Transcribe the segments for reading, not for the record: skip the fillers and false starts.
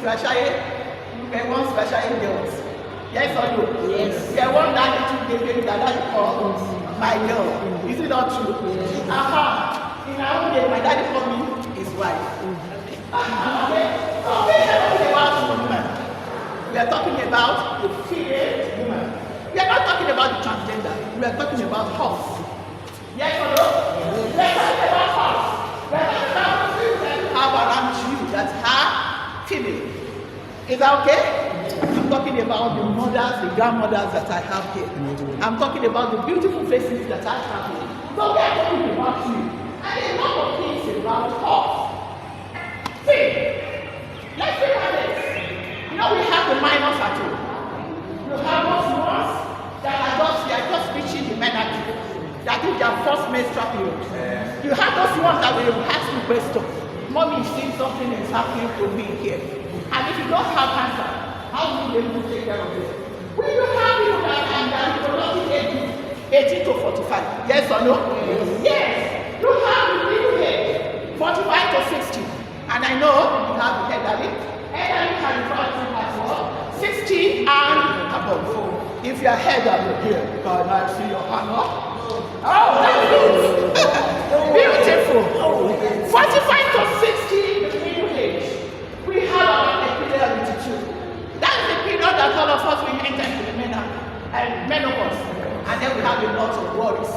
Fiwasaye, we want Fiwasaye girls. Yes or no? Yes. We want that little baby that daddy called my girl. Is it not true? Yes. In our own day, my daddy called me his wife. Okay? So we are talking about women. We are talking about the female woman. We are not talking about the transgender. We are talking about us. Yes or no? Yes. We are talking about us. We are talking about the things that you have around you that are female. Is that okay? I'm talking about the mothers, the grandmothers that I have here. I'm talking about the beautiful faces that I have here. So we are talking about you. And a lot of things about us. See, let's look at this. You know, we have the minors at home. You have those ones that are just reaching the menarche. That is their first menstrual period. You have those ones that will ask you question. Mommy is seeing something is happening to me here. And if you don't have cancer, how will you be able to take care of it? Will you have people that are reproductive age 18 to 45? Yes or no? Yes. You have the middle age 45 to 60. And I know you have the elderly. Elderly can refer to as well 60 and above. If you are elderly here, God, I see your hand up. Oh, that's good. Beautiful. 45 to 60, the middle age. We have our epidemiology too. That is the period that all of us will enter into the menopause. And then we have a lot of worries.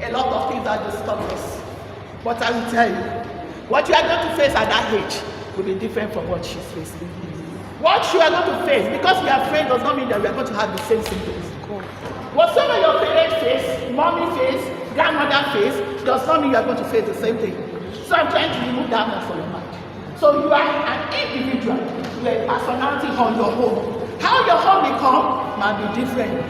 A lot of things that disturb us. But I will tell you, what you are going to face at that age will be different from what she's facing. What you are going to face, because we are afraid, does not mean that we are going to have the same symptoms. Whatever your parents face, mommy face, grandmother face, does not mean you are going to face the same thing. So I'm trying to remove that one from your mind. So you are an individual, you are a personality on your home. How your home become might be different.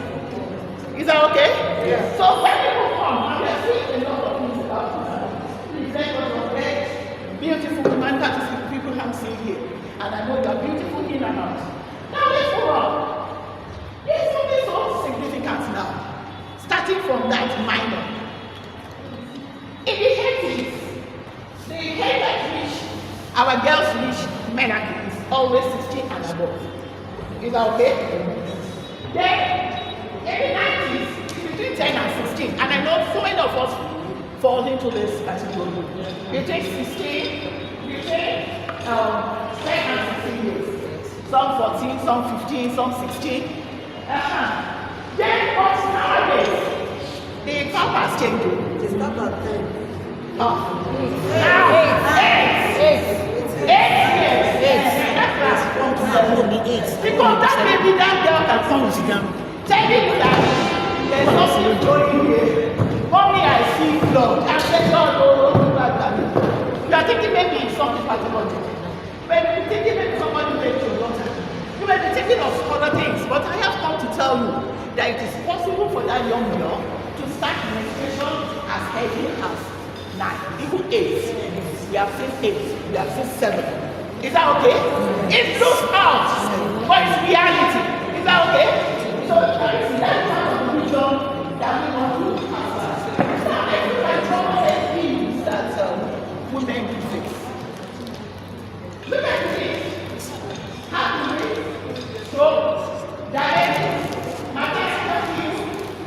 Is that okay? Yes. So when people come, and we are seeing a lot of things about this. Please let us respect beautiful women, that is the people I'm seeing here. And I know you are beautiful in and out. Now let's move on. There's something so significant now. Starting from that minor. In the 80s, the age at which our girls reach menarche is always 16 and above. Is that okay? Then, in the 90s, between 10 and 16, and I know so many of us fall into this category. Between 16, between 10 and 16 years. Some 14, some 15, some 16. Then, but nowadays, the cap has changed. It's not about 10. Now, 8. Because that baby, that girl can come with them. Tell you that there's nothing going here. Mommy, I see blood. I said, God, oh, you are thinking maybe it's something pathological. Maybe you're thinking maybe somebody raped your daughter. You may be thinking of other things, but I have come to tell you that it is possible for that young girl to start menstruation as early as 9, even 8. We have seen 8, we have seen 7. Is that okay? It looks out, but it's reality. Is that okay? So that is the kind of vision that we want to have. Now, I think I common things that women do face. Look at this. Happiness, stroke, diabetes, maternity,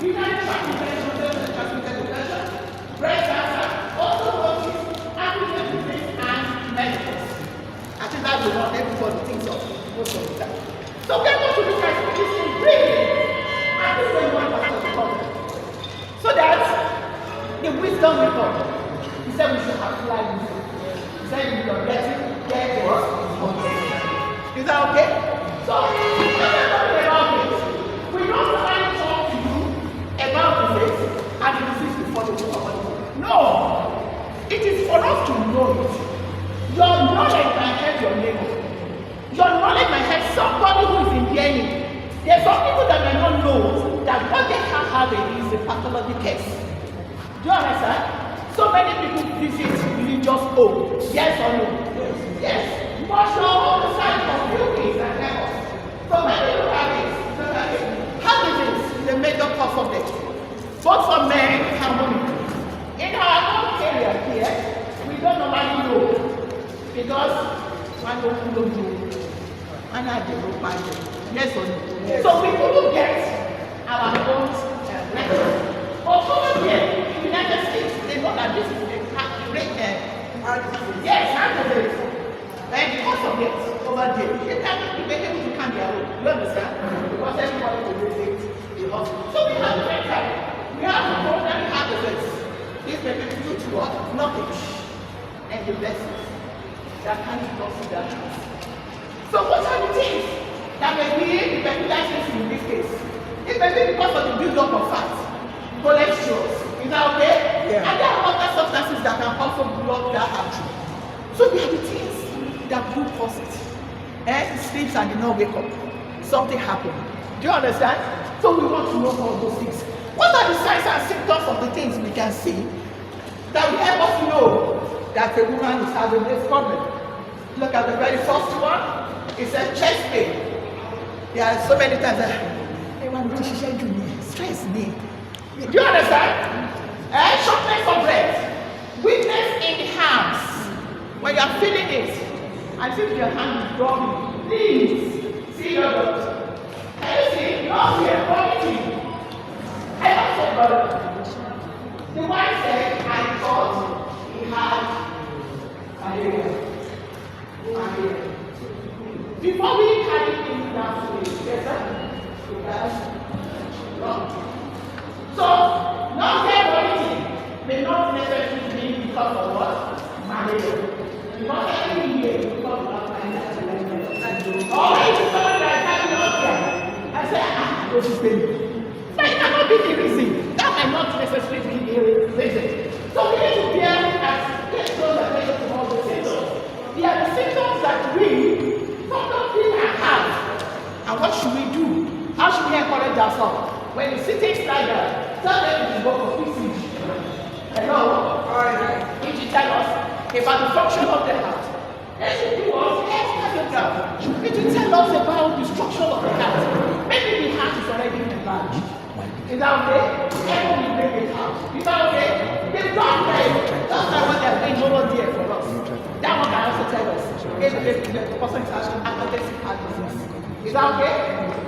uterine tract infection, transmitted depression, breast cancer, osteoporosis, African disease, and menopause. I think that's the one everybody thinks of most of the time. So we're going to look at this in brief, and this is one pastor to come. So that the wisdom we come, he said we should apply wisdom. He said if you're getting, get what? Is that okay? So we're talking about this. We don't try to talk to you about the faith and the disease before the book of God. No! It is for us to know it. Your knowledge might help your neighbor. Your knowledge might help somebody who is in hearing. There are some people that may not know that what they have is a pathology case. Do you understand? So many people visit religious homes. Yes or no? Yes. But you understand confusing and errors. So when you look at this, heart disease is a major cause of death. Both for men and women. In our own area here, we don't normally know. Because one don't know. And I did not find it. Yes or no? Yes. So we couldn't get our own records. But over here in the United States, they know that this is a great yes, artifact. And because of it, over there, they can't be able to count their own. You understand? Because everybody will relate the hospital. So we have great time. We have to go and have the these may be due to what? Knowledge and the blessings that can be lost in that house. So what are the things that may be the peculiarities in this case? It may be because of the build-up of fat, cholesterol. Is that okay? Yeah. And there are other substances that can also block that artery. So there are the things that do cause it. He sleeps and did not wake up. Something happened. Do you understand? So we want to know all those things. What are the signs and symptoms of the things we can see that will help us know that a woman is having this problem? Look at the very first one. It says chest pain. There are so many times that stress me. Do you understand? Shortness of breath, weakness in the hands. When you are feeling it, as if your hand is drumming, please see your doctor. Can you see? You don't see a vomiting. I also got the wife said, I thought he had malaria. Before we carry things down to the yes, wrong. So, not everything may not necessarily be because of what? Malaria. Not everything here is because of malaria. Or if someone that is having malaria, I say, this is pain. That cannot be the reason. That might not necessarily be the reason. So we need to be able to get those attention to all the symptoms. They are the symptoms that we sometimes feel and have. And what should we do? How should we encourage ourselves? When you see things like that, tell them to go for PCG. Hello? Alright. It should tell us about the function of the heart. It should give us echocardiogram. It should tell us about the structure of the heart. Maybe the heart is already enlarged. Is that okay? Everyone will bring it out. Is that okay? The blood pressure, that's not what they're doing over there for us. That one can also tell us if the person is having hypertensive heart disease. Is that okay?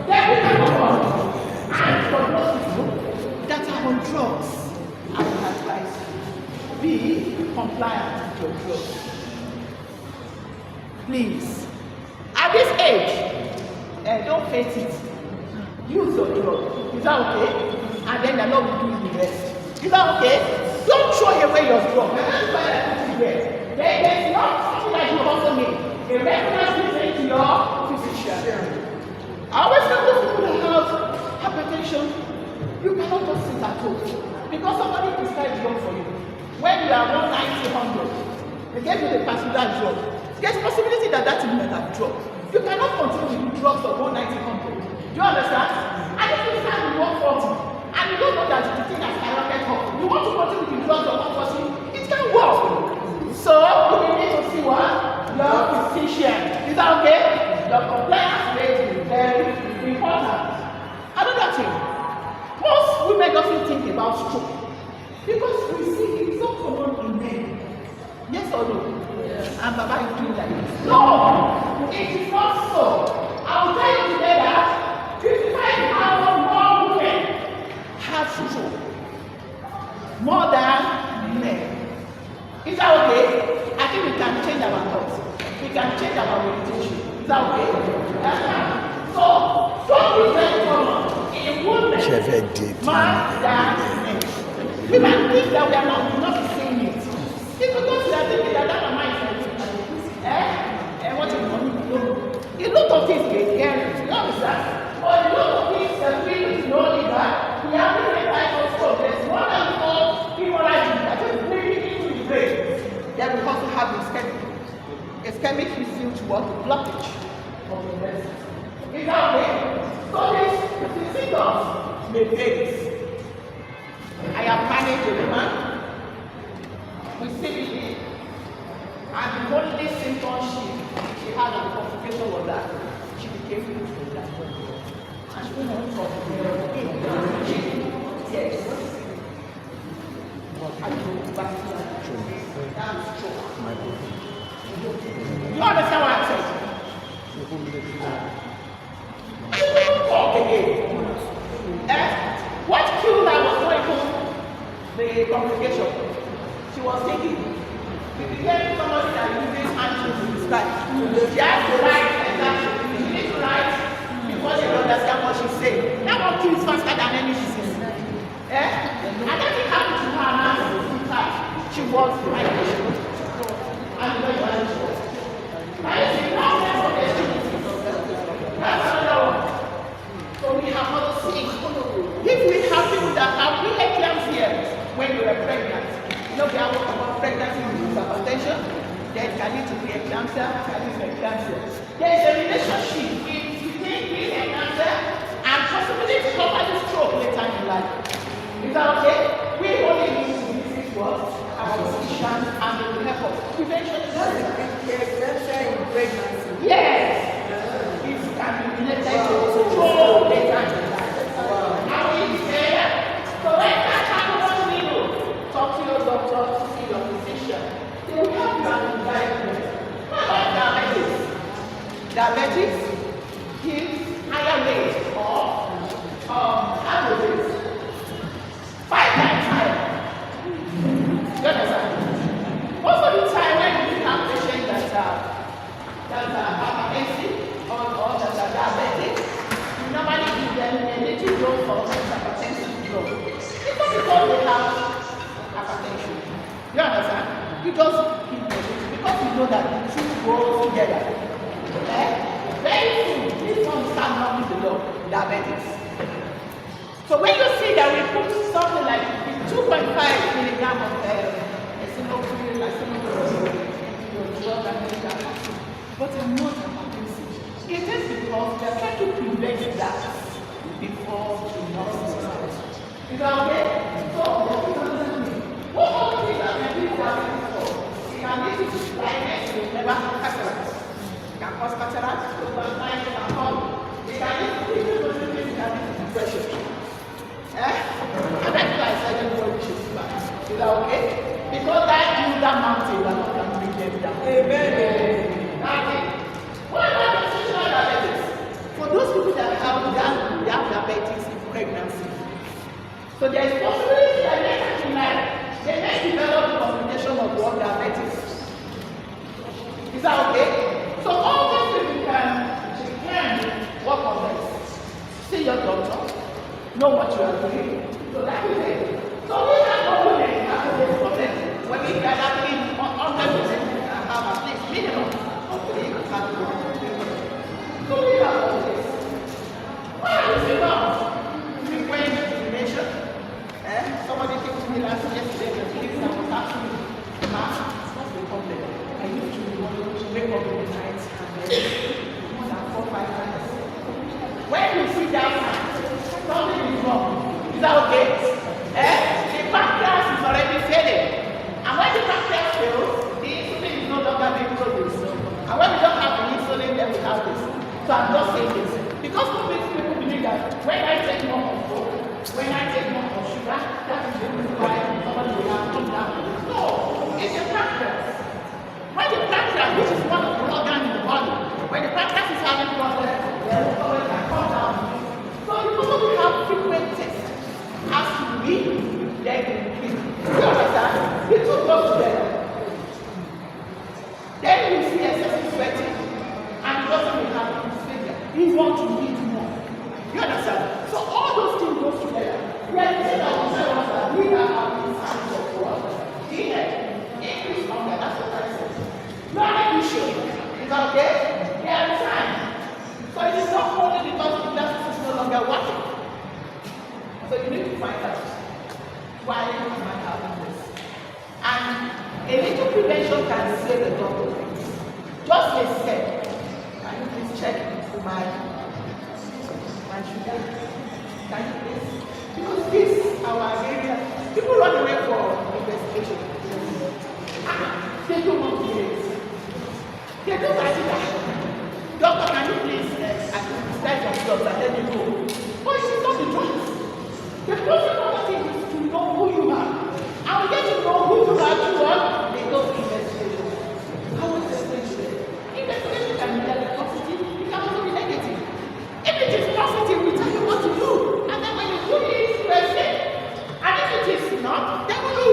Then we can move on. And for those people that are on drugs, I would advise you, be compliant with your drugs. Please. At this age, don't face it. Use your drug. Is that okay? And then the Lord will do the rest. Is that okay? Don't throw away your drug. That's why I put it there. There's not something that you also need. A regular visit to your physician. I always tell those people that have hypertension, you cannot just sit at home. Because somebody prescribes drug for you. When you are 190, 100, they give you the passenger drug. There's a possibility that that is not a drug. You cannot continue with drugs of 190, 100. Do you understand? And if you start with 140, and you don't know that the thing has skyrocketed up, you want to continue with drugs of 140, it can work. So, you need to see what? Your physician. Is that okay? Your compliance rate is very important. Another thing, most women doesn't think about stroke. Because we see it's so common in men. Yes or no? Yes. And Baba is doing that. No! It is not so. I will tell you today that 55,000 more women have stroke. More than men. Is that okay? I think we can change our thoughts. We can change our meditation. Is that okay? That's right. So, stroke is very common in women. Man than men. We might think that we are not seeing it. It's because we are thinking that mama is what is going. A lot of things we hear, you understand? But a lot of things that we know is that we have different types of stroke. There's one that we call hemorrhage that is bleeding into the brain. Then we also have ischemic. Ischemic is due to what? The blockage of the vessels. Is that okay? So the symptoms may vary. I have managed a woman with CBD, and the only symptom she had of complication was that she became with that. And she went on from yes. I go back to that stroke. You understand what I'm saying? congregation. She was thinking, we became somebody that uses answers to describe. She has to write exactly. She needs to write before she understand what she's saying. That one kills faster than any disease. Eh? And then it happened to her now. She was right. And the way she was. Now you see, now that's what they're doing. That's another one. So we have other things. If we have people that have preeclampsia when you were pregnant, you know we are talking about pregnancy with hypertension, then can lead to preeclampsia, can lead to eclampsia. There is a relationship between preeclampsia and possibility to cover the stroke later in life. Is that okay? We only need to visit what? Our physicians and they will help us. Prevention is preeclampsia in pregnancy. Yes. It can be related to stroke later in life. How is it? So when that happens, what do we do? Talk to your doctor, to see your physician. They will help you and diagnose. What about diabetes? Diabetes gives higher rate or averages 5 times higher. You understand? Most of the time when we have patients that are hypertensive or that are diabetic, we normally give them a little dose of hypertensive drug. It's not because they have hypertension. You understand? You just keep it because you know that the two go together. Okay? Very soon, this one will start knocking below diabetes. So when you see that we put something like 2.5 milligram of eosinophil, but I'm not hypertensive. It is because they are trying to prevent that before the nurse starts. Is that okay? So, what all things that we do diabetes for? It can lead to blindness, never cataract. It can cause cataract, blindness, it can cause. It can lead to depression. And that's why I said everybody should see that. Is that okay? Because that is that mountain that God can bring them down. Amen. Okay. What about the social diabetes? For those people that have diabetes in pregnancy, so there is possibility that later in life they may develop the complication of what diabetes. Is that okay? So all these people can work on this. See your doctor. Know what you are doing. So that is it. So we have no women after this problem. When we can actually 100% have at least minimum of 3 categories. So we have all this. What are you saying now? Frequent urination. Somebody came to me yesterday and was asking me, Ma, what's the problem? I used to wake up in the night and more than 4-5 times. When you see that something is wrong. Is that okay? The pancreas is already failing. And when the pancreas fails, the insulin is no longer being produced. And when we don't have the insulin, then we have this. So I'm just saying this. Because people believe that when I take more of food, when I take more of sugar, that is the reason why somebody will have come down. No, it's the pancreas. When the pancreas, which is one of the organs in the body, when the pancreas is having problems, then it can come down. So because we have frequent tests, as to be, then we you understand? The two go together. Then we see excessive sweating, and the person will have dysphagia. He wants to eat more. You understand? So all those things go together. We are saying that we are having signs of what? Increase hunger. That's what I said. Not an issue. Is that okay? They are signs. So it is not only because the glasses is no longer working. So you need to find out why you might have this. And a little prevention can save a lot of things. Just a step. Can you please check my sugar? Can you please? Because this our area. People run away for investigation. They don't want to do it. They don't like it. Doctor, can you please prescribe some drugs and let me go? But it is not the drugs. The most important thing is to know who you are. And we get to know who you are to what? They go to investigation. How is investigation? Investigation can be either positive, it can also be negative. If it is positive, we tell you what to do. And then when you do it, you are safe. And if it is not, then we do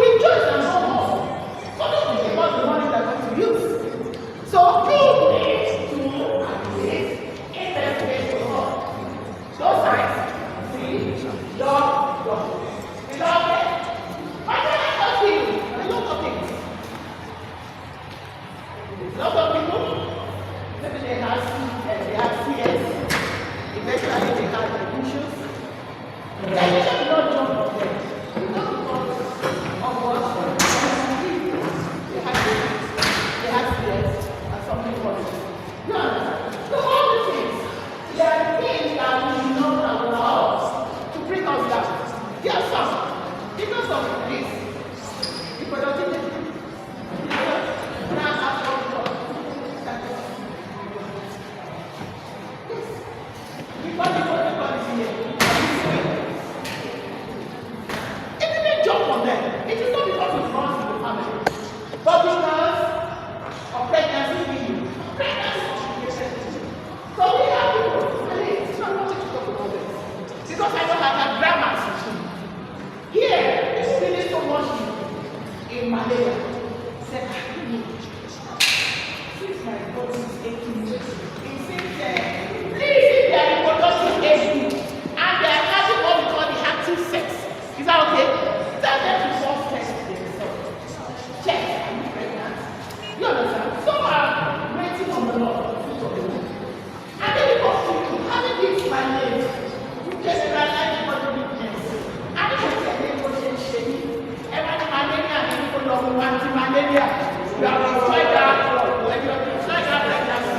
have CS, eventually they have issues. The issue will not jump on them. It's not because of what they have CS and something for it. You understand? So all the things, there are things that we know allow us to bring us down. There are some, because of this, the productivity. It is not because it runs in the family, but because of pregnancy being so we have people it's not what to talk about this. Because I know I have dramas here, it's really so much in Malaya. Said, since my body is aching, it seems please, if they are reproductive aging and they are having what we call the active sex, is that okay? Tell them to first test themselves. Check, are you pregnant? You understand? Some are waiting on the Lord for the fruit of the womb. And then because you having this mandate, you generalize the body weakness. And if you say they go change shape, every malaria and people love anti-malaria, you have destroyed that when you have destroyed that pregnancy.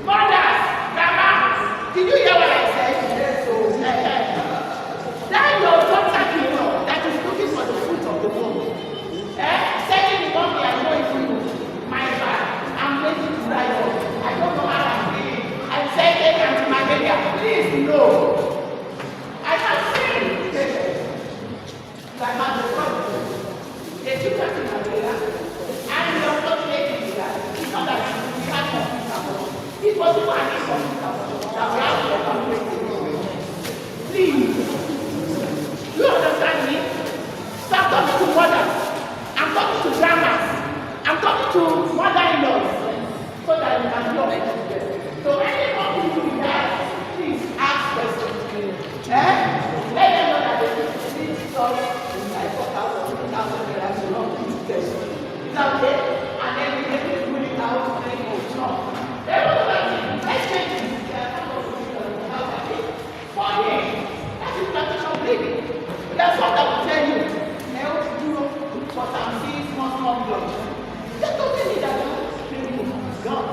Mothers, grandmas, did you hear what I said? Yes, so that your daughter that is looking for the fruit of the womb. Saying the one I know is you, my bad, I'm ready to die off. I don't know how I'm feeling. I'm saying take anti-malaria. Please no. I have seen patients that have the problem. They took anti-malaria and the unfortunate is that it's not that we can't compete at all. It's possible and it's possible that we have to evaluate it. Please. You understand me? So I'm talking to mothers, I'm talking to grandmas, I'm talking to mother-in-laws, so that you can know. So anyone who do that, please ask questions. Let them know that they need to solve like 4,000, 3,000 naira to not do this. Is that okay? And then we get it really out and then it's not. They will know that let's change this. They are not going to do it. For me, that is plantation bleeding. That's what I will tell you. Now, but I'm seeing small blood. Just don't tell me that God,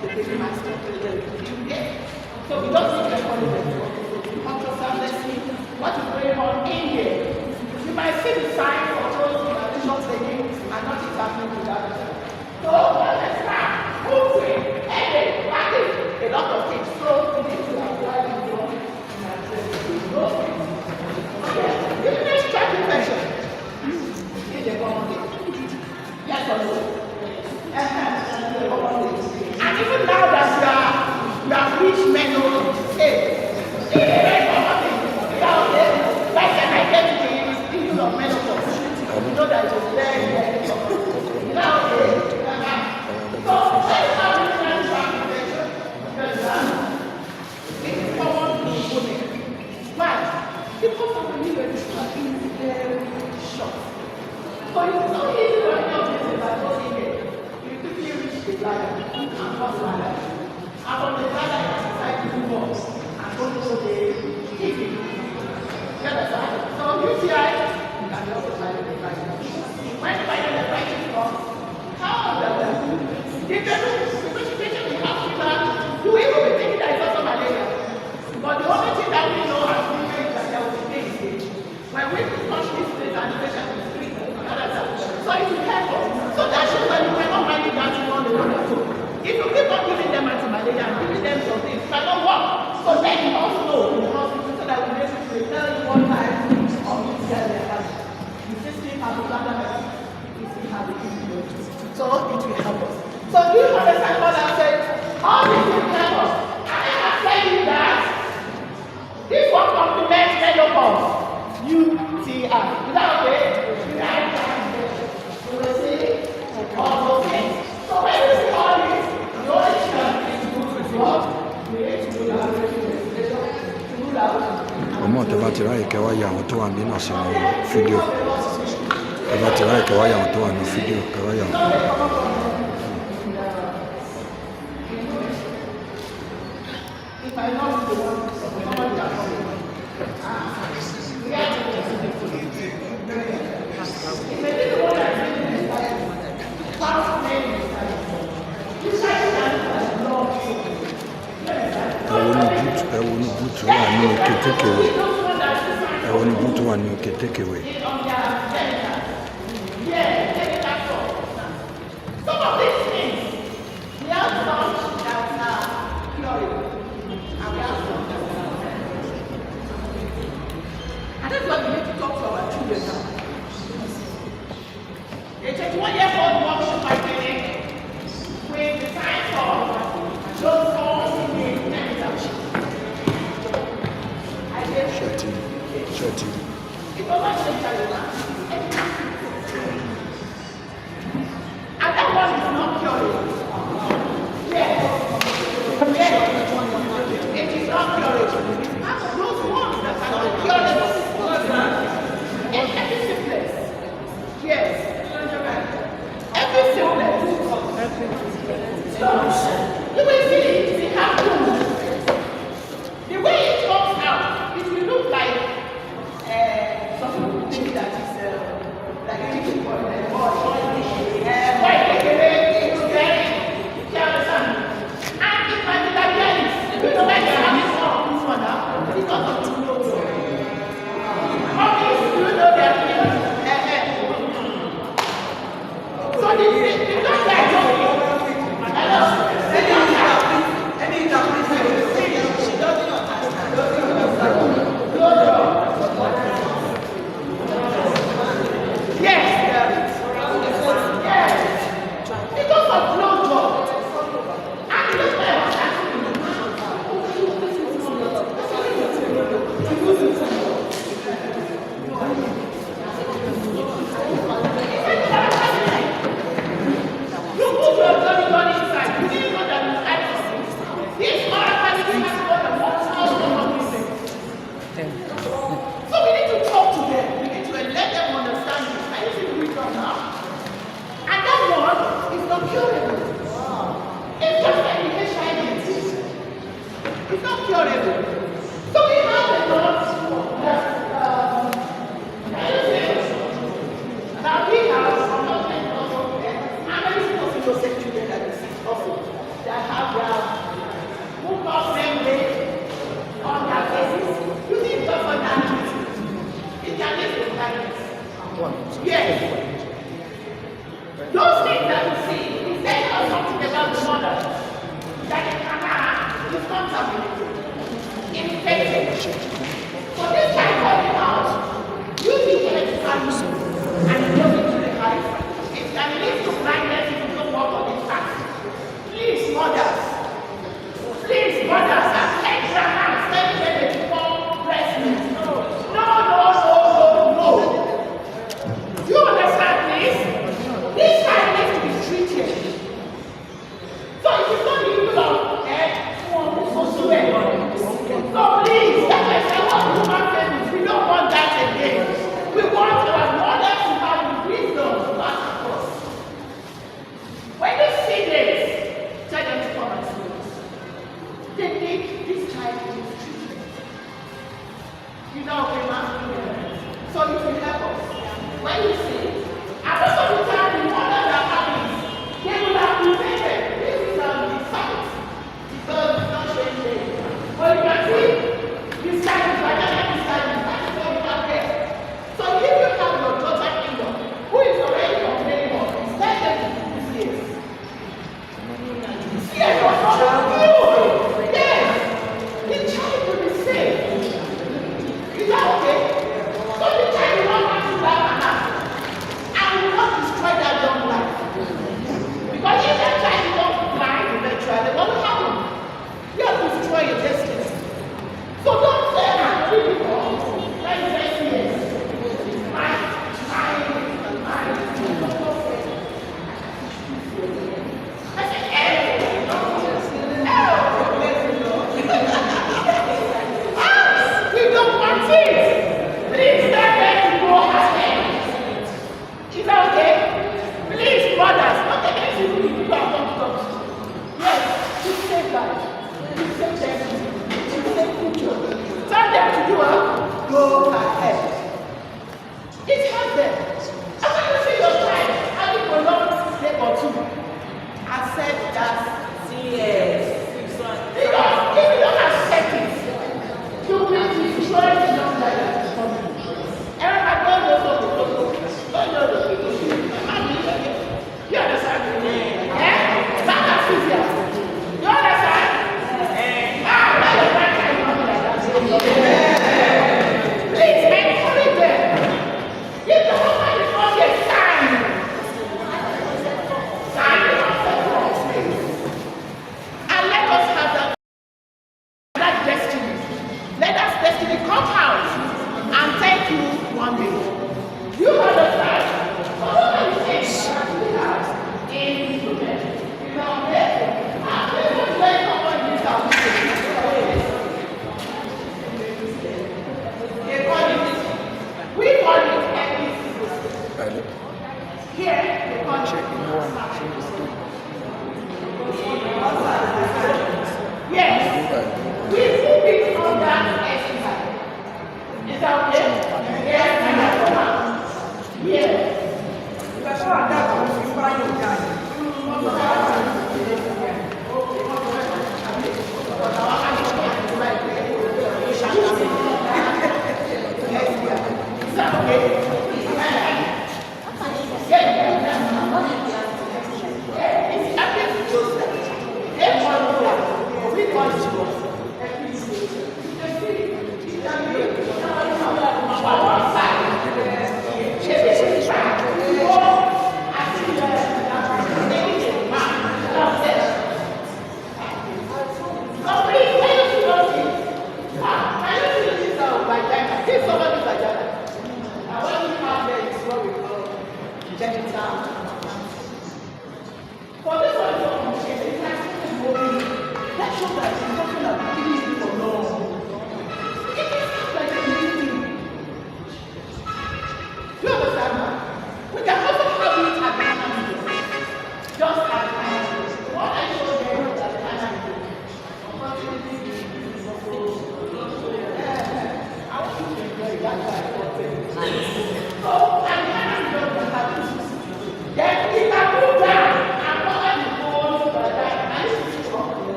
the baby master, so we don't need to follow them. Ultrasound, let's see what is going on in here. You might see the signs of those who are not taking and not happening to that. So, understand, moving, headache, backing, a lot of things. So, we need to apply the law and address those things. You can check the question. Is the common thing? Yes or no? And even now that you have reached menopause, hey, is the very common thing? Like an identity is the issue of menopause. You know that it is very, very common. Now, okay. So, let's have this kind of presentation. It is common to women. Why? Because of the new registrar is very short. So it's so easy to run out this by going here. You quickly reach the ladder and cross the ladder. And from the ladder you decide to move on and go to the TV. You understand? So UTI, you can also find the fighting. When you find the fighting comes, how does that do? If the patient in hospital, you will be thinking that it's also malaria. But the only thing that we know as women is that there will be pain. When we touch this place and the patient is breathing, so it will help us. So that shows that you cannot manage that you on the road at home. If you keep on giving them anti-malaria and giving them something, it cannot work. So let them also know in the hospital so that we may be able to tell you one time or you tell them that you still have the bladder medicine, you still have the kidney. So it will help us. So do you understand what I'm saying? All this will help us. And I am telling you that this one complements menopause. UTI. Is that okay? You will see all those things. So when you see all this, the only chance is to go to what? We need to do that investigation to rule out. Ọmọ tẹ bá ti ráyè kẹwàá yà àwọn tó wà nínú ọ̀sẹ̀ fídíò. Tẹ bá ti ráyè kẹwàá yà àwọn tó wà nínú fídíò kẹwàá yà àwọn. If I not the one, somebody has come. We have to if I did the one that made me inside, fast made me inside. This guy is not ẹ̀wọ̀n ní búùtù wà ní kétékèwé ẹ̀wọ̀n ní búùtù wà ní kétékèwé. Some of these things, we have some that are curable, and we have some that are not. And that's why we need to talk to our children now. A 21-year-old boy should my clinic with the signs of those forms in the examination. I did. Shorty. It's almost like and that one is not curable. Yes. Yes. It is not curable. And those ones that are not curable. And every sickness. Yes. Every sickness. So, you will see it happens. The way it comes out, it will look like something that is like a little boy.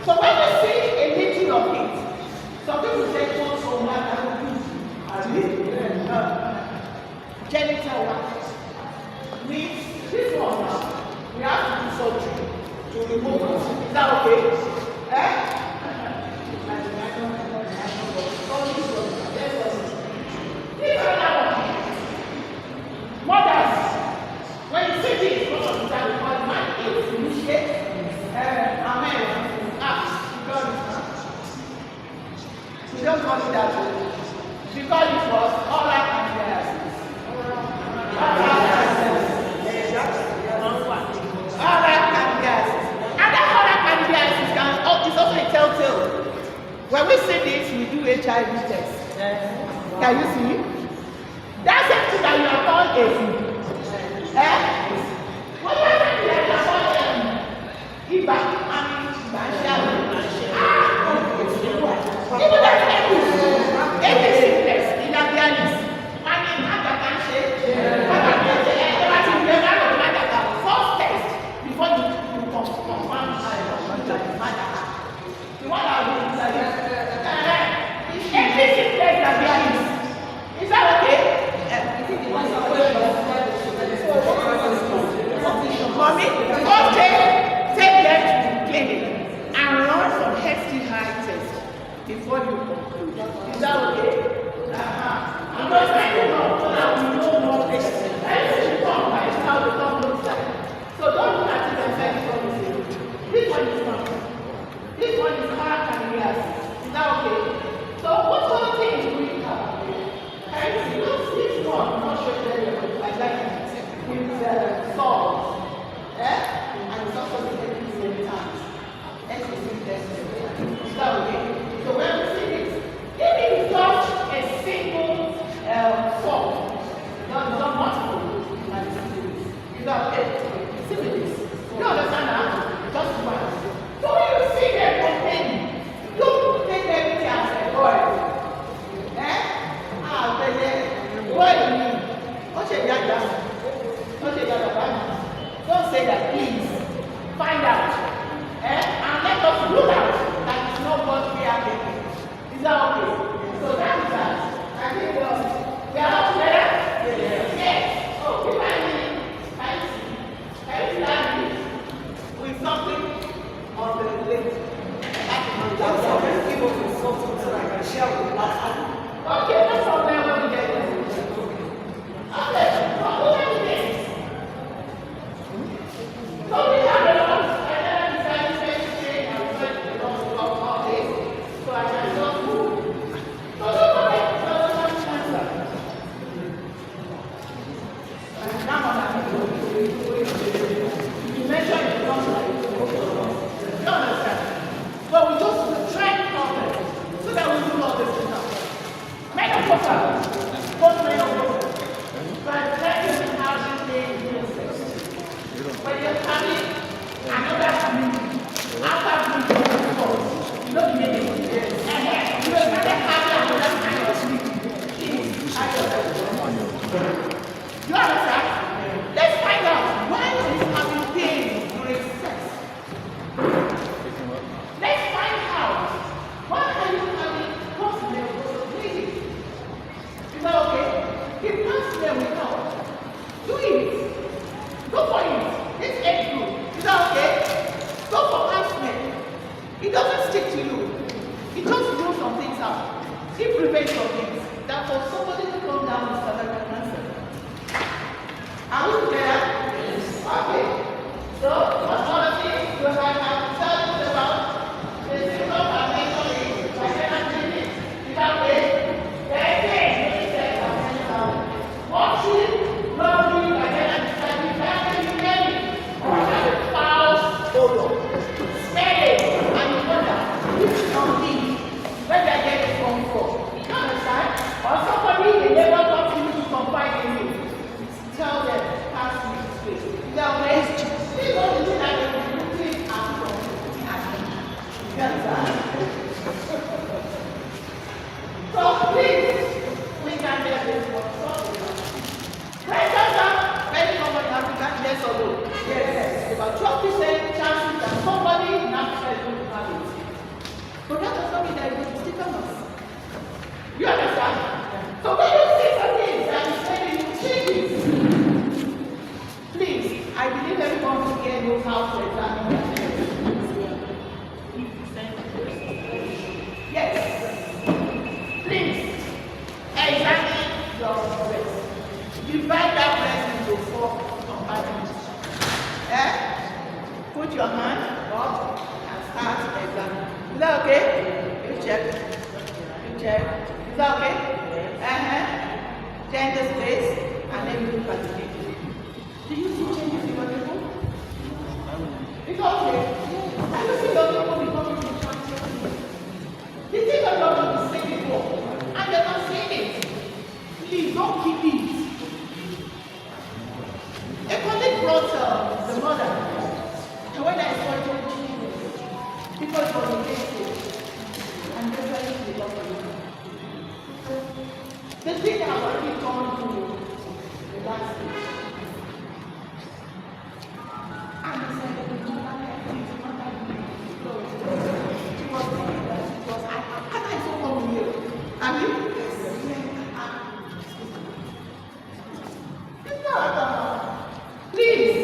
So when you see a little of it, some people say close or not, genital wax. This one now, we have to do surgery to remove it. Is that okay? This other one. Mothers, when you see this, most of the time, because man is initiate, amen. We don't call it that way. Because it was oral candidiasis. Oral candidiasis. And that oral candidiasis is also a telltale. When we see this, we do HIV test. Can you see? That's something that you are called a food. What do you think that you are called Iba? Even that any sickness in a dialysis, first test before you confirm the one that will be any sickness in a dialysis. Is that okay? Mommy, first take them to the clinic and run some STI tests before you conclude. Is that okay? Because I don't know that we know more things. Everything come by how the tongue looks like. So don't look at it and say it's all the same. This one is not. This one is oral candidiasis. Is that okay? So what other things do we have? Can you see this one? I'm not sure if I like it. With salt. And it's also the same time. Is that okay? So when we see this, if it is just a single form, not multiple, is that okay? Syphilis. You understand that? Just one. So when you see them complaining, don't take everything as a boy. What do you mean? Don't say that, please. Find out. And let us rule out that it's not what we are thinking. Is that okay? So that is that. I think we are all together? Yes. Oh, if I need, can you see that with something on the plate? That's how many people can solve something so I can share with you. Okay, no problem when we get there. Okay, so who many things? So we have a lot. You understand? Let's find out why he's having pain during sex. Let's find out why are you having possible bleeding. Is that okay? If possible without, do it. Go for it. It's age group. Is that okay? Go for counseling. It doesn't stick to you. It just rules some things out. It prevents some things. That for somebody to come down with cervical cancer. Are we together? Yes. Okay. So, what other things do I have to tell you about? The symptoms are mentioned in vaginal bleeding. Is that okay? Watching, rubbing, vaginal bleeding, foul odor, smelling, and you wonder which something where they get it from. You understand? Or somebody they never got you to confide in you. Tell them, pass me the space. Is that okay? Please don't do that. Is that okay? You check. You check. Is that okay? Change the space and then you look at the video. Do you see changes in your people? It's okay. I don't see your people becoming distracted. The thing that you're going to say before, and you're not saying it. Please don't keep it. A colleague brought the mother, and when I saw it, people were against and they're trying to be lovely. The thing I've already gone through the last week. And he said, I saw come here. I mean, please.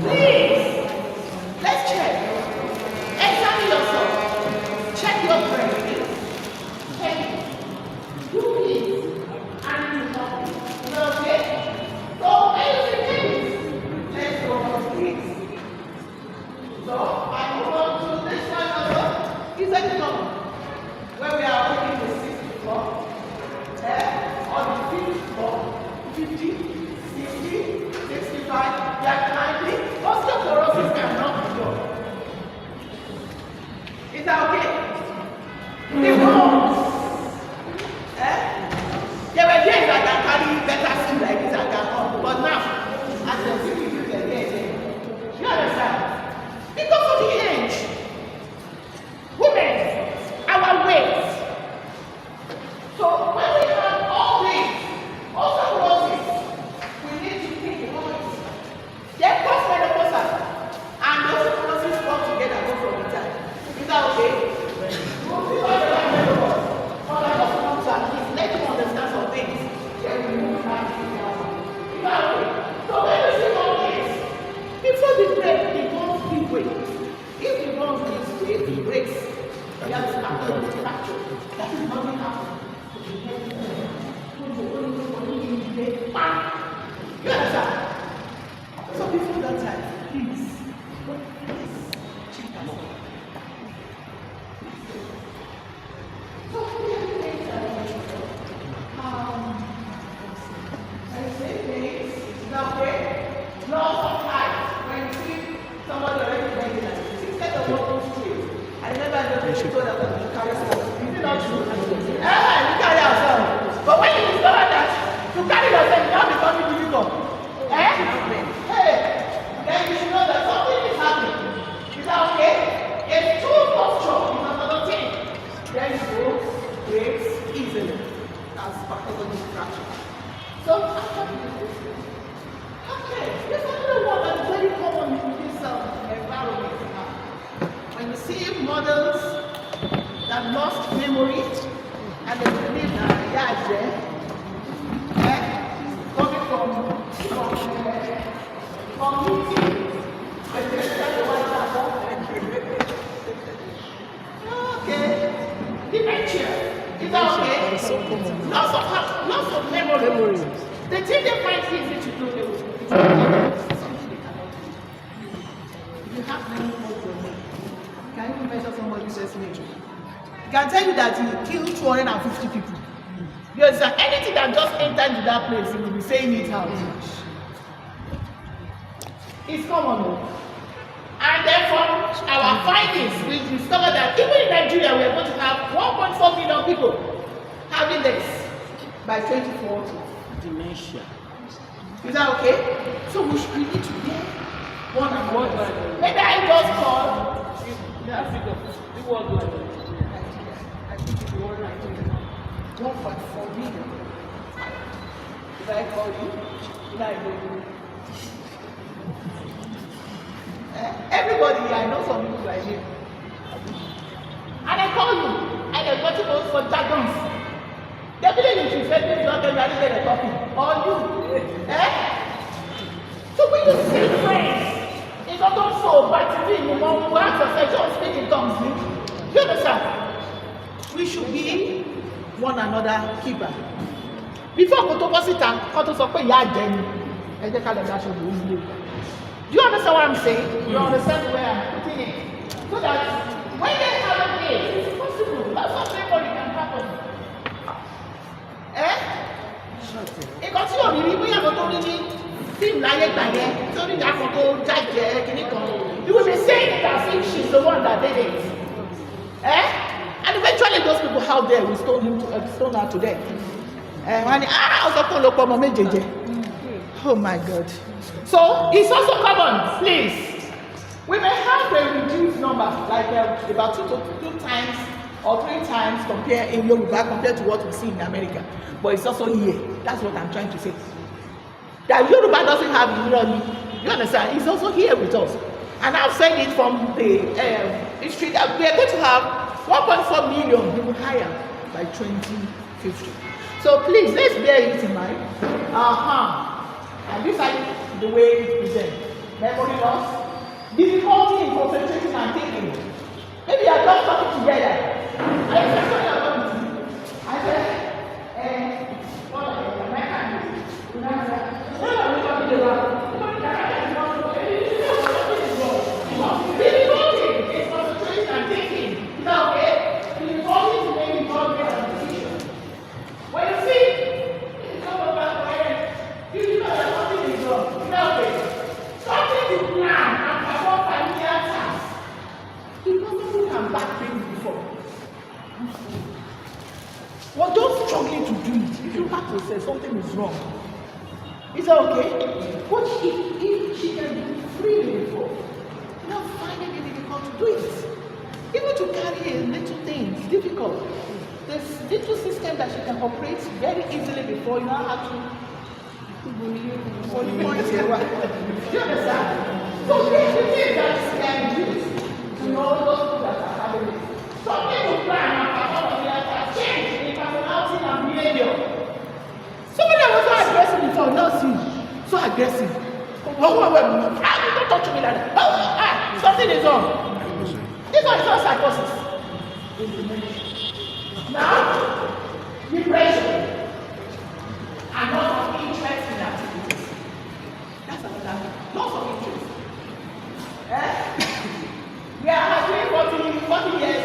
Please. Let's check. Examine yourself. Check your brain. Check it. Do it. And you know it. Is that okay? So, anything. Let's go on this. So, I move on to this one also. Is that the where we are working the 6th floor. On the 5th floor, 50, 60, 65, like 90. Osteoporosis cannot be done. Is that okay? The bones. There were days I can carry better skill like this I can come. But now, as the people use their head, you understand? Because of the age. Women, our weight. So when we have all this, osteoporosis, we need to think about it. Then post-menopausal and osteoporosis come together go from the time. Is that okay? Let you understand some things. Then we move back to the house. Is that okay? So when you see all this, before the break, the bones give way. If the bones gives way, it breaks. You have to start with the fracture. That is not what happens. You understand? So before that time, please check that out. So I say things, is that okay? Loss of height. When you see somebody already bending like this, instead of walking straight. I remember the people told us that you carry yourself. Is it not true? You carry yourself. But when you discover that you carry yourself, you now become difficult. Then you should know that something is happening. Is that okay? It's too posture is another thing. Then you go, breaks easily. That's pathology fracture. So after this, okay, there's another one that's very common in this environment. When you see models that lost memory and they believe that they are there, coming from community, okay, dementia, is that okay? Loss of memory. The thing they find easy to do, they will something they cannot do. If you have many points, can you measure somebody's age? I can tell you that he killed 250 people. Because anything that just entered into that place, he will be saying it out. It's common. And then from our findings, we discovered that even in Nigeria, we are going to have 1.4 million people having this by 2040. Dementia. Is that okay? So we need to get one and one. Maybe I just call. The world I think it's 1.4 million. Did I call you? Did I go you? Everybody, I know some people like you. And I call you, and I got to go for jargons. They believe you said this, not everybody get a copy. Or you. So when you see friends, it's not also by TV, you want to ask yourself, just speak in tongues. You understand? We should be one another keeper. Before go to Posita, go to Sokwe Yadeni. I just call them national. Do you understand what I'm saying? You understand the way I'm putting it? So that when they have a case, it's possible. Lots of people can happen. Nǹkan tí òní rí bóyá àwọn tó rí ní fíìmù láyé gbà yẹn tó rí ìdákan tó jáde kìíní kan. You will be saying it as if she's the one that did it. And eventually those people out there will stone her to death. Oh my God. So it's also common, please. We may have a reduced number, like about two times or 3 times in Yoruba compared to what we see in America. But it's also here. That's what I'm trying to say. That Yoruba doesn't have Ironi. You understand? It's also here with us. And I've said it from the history that we are going to have 1.4 million people higher by 2050. So please, let's bear it in mind. And this is the way it's presented. Memory loss, difficulty in concentrating and thinking. Maybe you are not talking together. I said, sorry about it. I said, what am I can do? Difficulty in concentrating and thinking. Is that okay? Difficulty to making progress and decisions. When you see, it's not about you know that something is wrong. Is that okay? Something to plan and perform familiar tasks. The person who can back things before. Well, don't struggle to do it. If you have to say something is wrong. Is that okay? What if she can do it freely before? Now finding it difficult to do it. Even to carry a little thing is difficult. There's little system that she can operate very easily before you know how to. Do you understand? So these are things that she can use to know those people that are having it. Some people plan and perform their change in personality and behavior. Somebody that was so aggressive before, now see, so aggressive. Don't talk to me like that. Something is wrong. This one is not psychosis. Now, depression and lots of interest in activities. That's another thing. Lots of interest. We are having 40 years.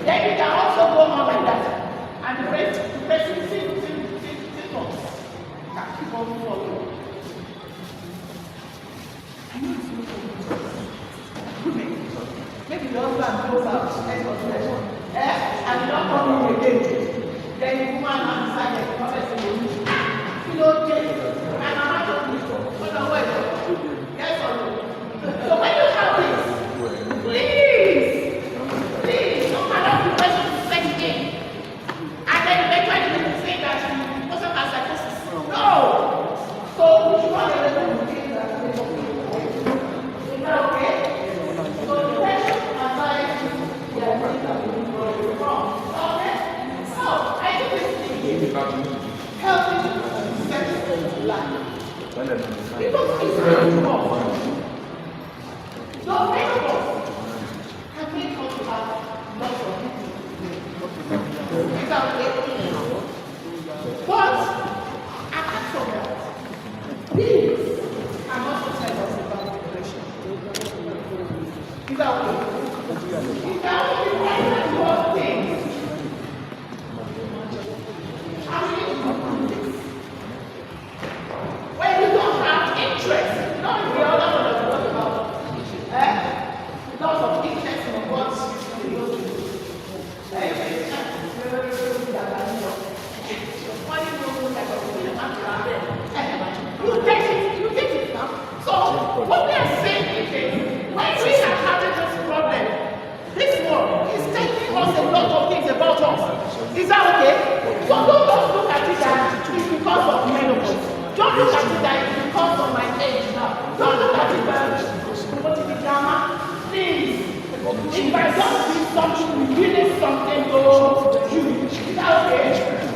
Then you can also go on like that. And the rest symptoms can keep on following. I know it's not maybe the husband goes out and you don't come in again. Then the woman has decided to come and say, you know, and I'm not talking to you. But no, wait. Yes or no? So when you have this, please. Don't allow the person to set it in. And then eventually you say that the person has psychosis. No! So we should not let them think that they don't feel. Is that okay? So depression, anxiety, they are things that we need to do wrong. Okay? So I think this is healthy sexual life. Because it's really wrong. So many of us have been talking about lots of people. Is that okay? But apart from that, these are also tell us about depression. Is that okay? Is that okay? Why not do all things? How do you do this? When you don't have interest, not the other one that we talk about. Lots of interest in what you do. look at it that it's because of my age now. Don't look at it that what is the drama? Please. If I don't do something, really something go you. Is that okay?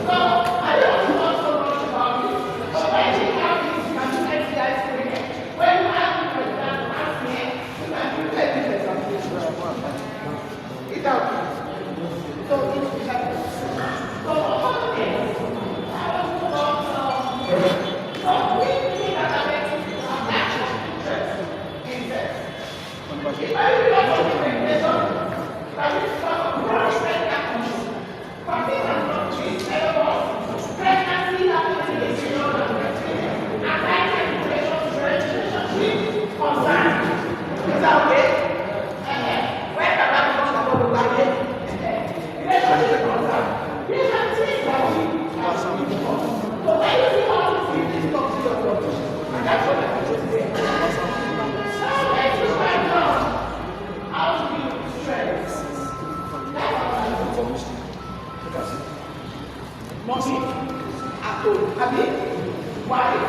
So I don't know so much about it. But when you have this, you can do exercise training. When you ask me for example, ask me, you can do exercise something. Is that okay? So it's helpful. So all the things, I want to talk so we think that I make actual interest in this. If I really want to make this up, I will start to respect that country. For me, I'm not treating anyone. Pregnancy happening in children and I take relationship concern. Is that okay? Where can I go to the market? Relationship concern. These are things that we have to do. So when you see all these things, this comes to your daughter. And that's what I'm just saying. So let's just find out how to build strength. That's what I'm doing. Mommy, at home, Abi, wife,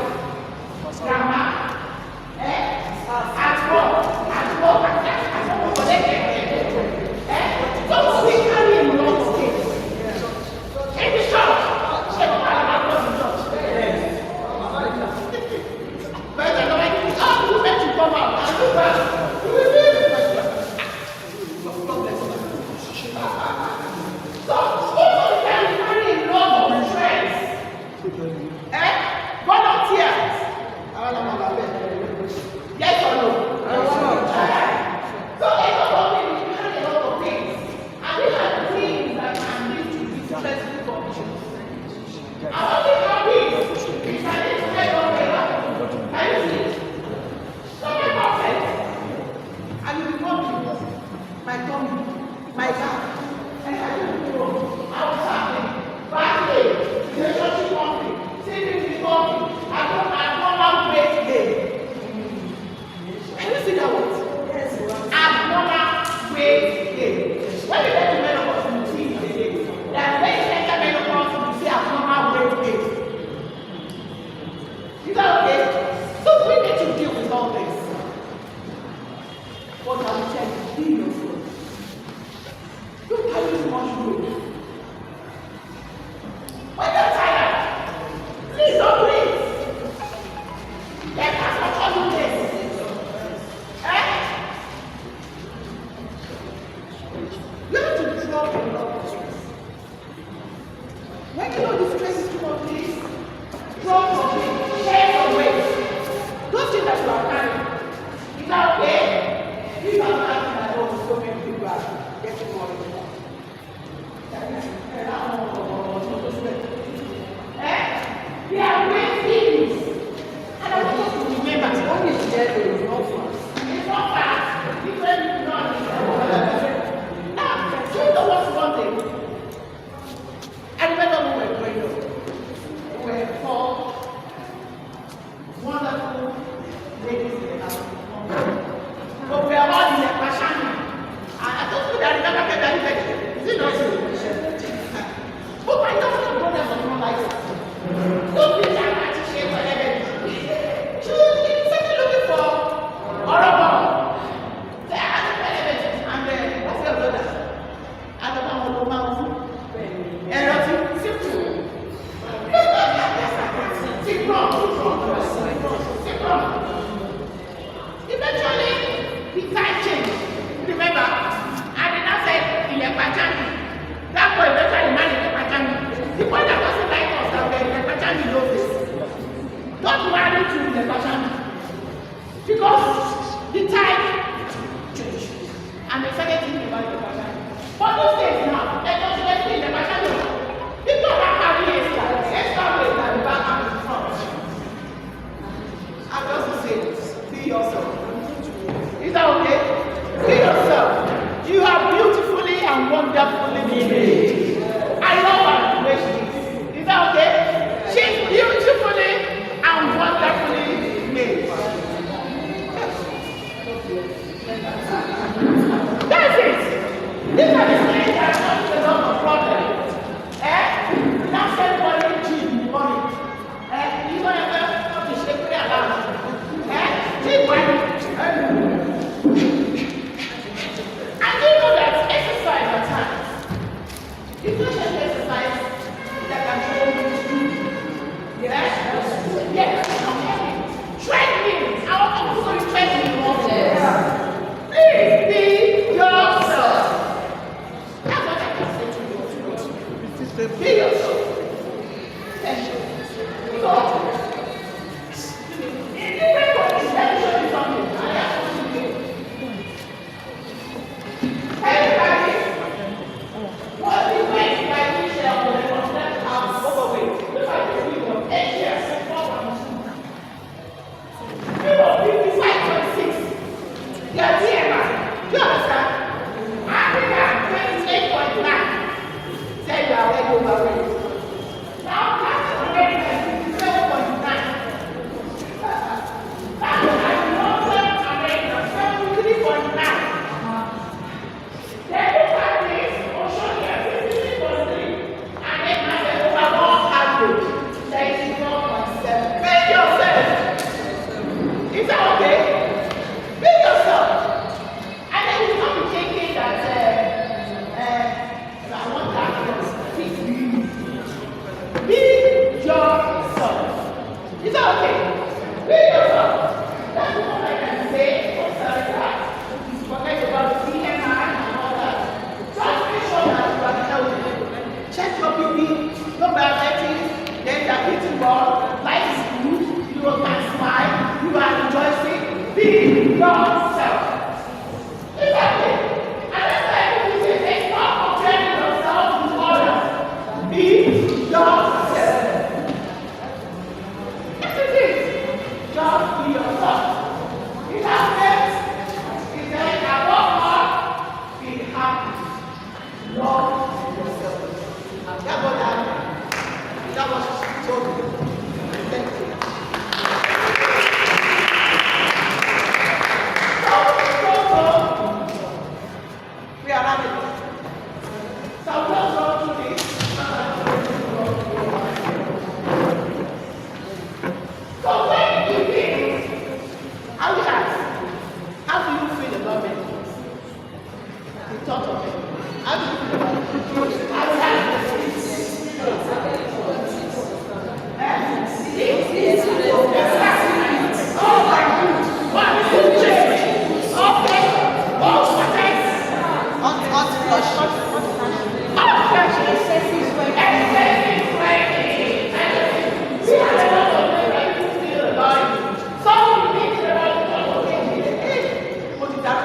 grandma, at home, so we carry a lot of things. In the church, she don't have a in church. But I don't like it. Oh, you meant to come out and do that. You will be the so, even can carry a lot of friends. Volunteers. Yes or no? So everybody we carry a lot of things. And these are the things that can lead to these stressful conditions. And what we have is, we can live straight on the line. Can you see? So we're perfect. And you will not my tummy, my back. And I don't know how it's happening. Badly, relationship conflict, saving conflict, abnormal weight gain. Can you see that word? Yes. Abnormal weight gain. When you get to menopause, you see it again. That when you enter menopause, you see abnormal weight gain. Is that okay? So we need to deal with all this. What I will tell you, be yourself. Don't carry too much weight. When you're tired, please don't do it. Let us not do this. You have to drop your love. When you know the stress is too much, please drop your weight, share your weight. Those things that you are carrying. Is that okay? These are not things that don't so many people are getting more. We are great things. And I want us to remember, what is there is not fast. It's not fast. Different not. Now, so you know what's one thing? I remember when we were growing up, we were four wonderful ladies in the house. But we are all in a passion. And I told you that I remember Kevin. Is it not true? Be yourself. Thank you. So, in different countries, let me show you something. I have to do. Everybody, what is weight by which they are going to have overweight? Look at this people, 8 years, 55.6. Your TMI, do you understand? Africa, 28.9. Say you are way overweight. Now, Latin America, 7.9. North America, 73.9. Then look at this, Oceania, 53.3. And then have an overall average, 34.7. Make yourself. Is that okay? Be yourself. And then you can't be thinking that I want that. Be yourself. Is that okay? Be yourself. That's what I can say. Forget about TMI and all that. Just make sure that you are healthy. Check your BP, no diabetes, then you are eating well, life is good, you can smile, you are rejoicing. Be yourself. Is that it? And that's why people say, it's not comparing yourself to others. Be yourself. Yes, it is. Just be yourself. It happens. It's like above all, be happy. Love yourself. That's what happened. That was so good. Thank you. We are running. So let's go to this. So when you feel, how do you feel about medicines? The thought of it. How do you feel about it? Oh my God! What is it? Okay. Oh, what else? Hot flush. Excessive sweating. See how a lot of people feel about it. Some people think about it. What is that?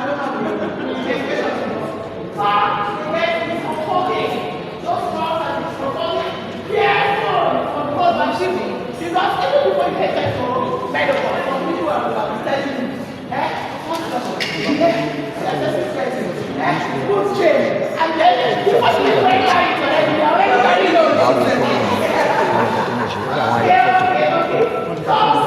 Those small and careful from God and shipping. Because even before you get to medical, some people are telling you, good change. And then before you get ready, you are already ready. Okay.